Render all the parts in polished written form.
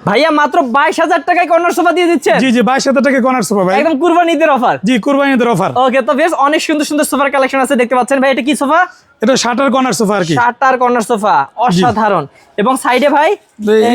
ভাইয়া মাত্র 22,000 টাকায় কর্নার সোফা দিয়ে দিচ্ছেন। জি জি 22,000 টাকায় কর্নার সোফা ভাই, একদম কুরবানি ঈদের অফার। জি কুরবানি ঈদের অফার। ওকে, তো বেশ অনেক সুন্দর সুন্দর সোফার কালেকশন আছে, দেখতে পাচ্ছেন ভাই। এটা কি সোফা? এটা শাটার কর্নার সোফা আর কি। শাটার কর্নার সোফা, অসাধারণ। এবং সাইডে ভাই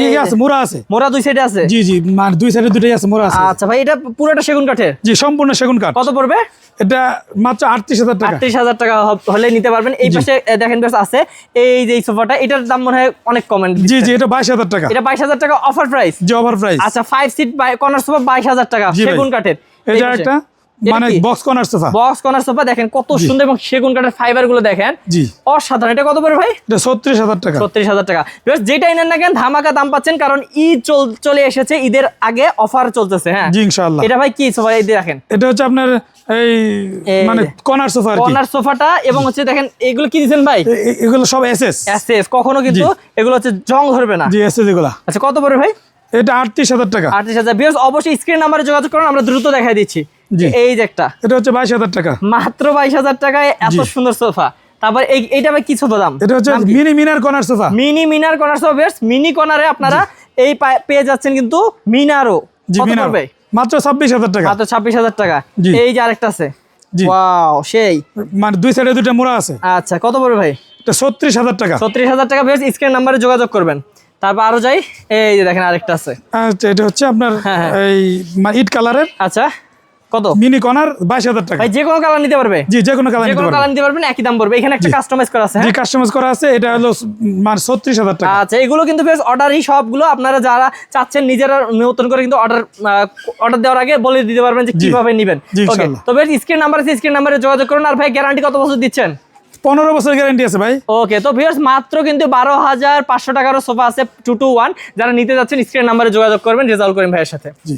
এই আছে মোড়া আছে, মোড়া দুই সাইডে আছে। জি জি মানে দুই সাইডে দুটোই আছে মোড়া আছে। আচ্ছা ভাই, এটা পুরোটা সেগুন কাঠের? জি সম্পূর্ণ সেগুন কাঠ। কত পড়বে? এটা মাত্র 38,000 টাকা। 38,000 টাকা হলে নিতে পারবেন। এই পাশে দেখেন বেশ আছে এই যে সোফাটা, এটার দাম মনে হয় অনেক কমেন্ট। জি জি এটা 22,000 টাকা। এটা 22,000 টাকা অফার প্রাইস। জি অফার প্রাইস। আচ্ছা 5 সিট কর্নার সোফা 22,000 টাকা সেগুন কাঠের। এটা একটা মানে box corner sofa. Box corner sofa দেখেন কত সুন্দর, এবং সেগুন কাঠের ফাইবার গুলো দেখেন জি অসাধারণ। এটা কত পড়বে ভাই? এটা 36,000 টাকা। 36,000 টাকা। যেটাই নেন না কেন ধামাকা দাম পাচ্ছেন, কারণ ঈদ চলে এসেছে, ঈদের আগে অফার চলতেছে। হ্যাঁ জি ইনশাআল্লাহ। এটা ভাই কি সোফা? এই দেখেন এটা হচ্ছে আপনার এই মানে কর্নার সোফা আর কি। কর্নার সোফাটা, এবং হচ্ছে দেখেন এগুলো কি দিবেন ভাই? এগুলো সব এসএস। এসএস, কখনো কিন্তু এগুলো হচ্ছে জং ধরবে না। জি এসএস এগুলো। আচ্ছা কত পড়বে ভাই? এটা 38,000 টাকা। 38,000। ভিউয়ার্স অবশ্যই স্ক্রিন নাম্বারে যোগাযোগ করুন, আমরা দ্রুত দেখাই দিচ্ছি। এই যে একটা, এটা হচ্ছে 22,000 টাকা। মাত্র 22,000 টাকায় এত সুন্দর সোফা। তারপর এইটা ভাই কি সোফা দাম? এটা হচ্ছে মিনি মিনার কর্নার সোফা। মিনি মিনার কর্নার সোফা। ভিউয়ার্স মিনি কর্নারে আপনারা এই পেয়ে যাচ্ছেন কিন্তু মিনারও। কত পড়বে? মাত্র 26,000 টাকা। মাত্র 26,000 টাকা। এই যে আরেকটা আছে, জি ওয়াও সেই, মানে দুই সাইডে দুটো মোড়া আছে। আচ্ছা কত পড়বে ভাই? এটা 36,000 টাকা। 36,000 টাকা। ভিউয়ার্স স্ক্রিন নাম্বারে যোগাযোগ করবেন। তারপর আরো যাই, এই যে দেখেন আরেকটা আছে। আচ্ছা এটা হচ্ছে আপনার এই ইট কালারের। আচ্ছা কত? মিনি কর্নার 22,000 টাকা। ভাই যে কোনো কালার নিতে পারবে? জি যে কোনো কালার নিতে পারবেন, একই দাম পড়বে। এখানে একটা কাস্টমাইজ করা আছে। জি কাস্টমাইজ করা আছে। এটা হলো মানে 36,000 টাকা। আচ্ছা এগুলো কিন্তু বেশ অর্ডারই সবগুলো। আপনারা যারা চাচ্ছেন নিজেরা নতুন করে কিন্তু অর্ডার দেওয়ার আগে বলে দিতে পারবেন যে কিভাবে নেবেন। ওকে, তো বেশ স্ক্রিন নাম্বার আছে, স্ক্রিন নাম্বারে যোগাযোগ করুন। আর ভাই গ্যারান্টি কত বছর দিচ্ছেন? 15 বছর গ্যারান্টি আছে ভাই। ওকে, তো ভিউয়ার্স মাত্র কিন্তু 12,500 টাকারও সোফা আছে 2 to 1। যারা নিতে যাচ্ছেন স্ক্রিন নাম্বারে যোগাযোগ করবেন রেজাউল করিম ভাইয়ের সাথে। জি।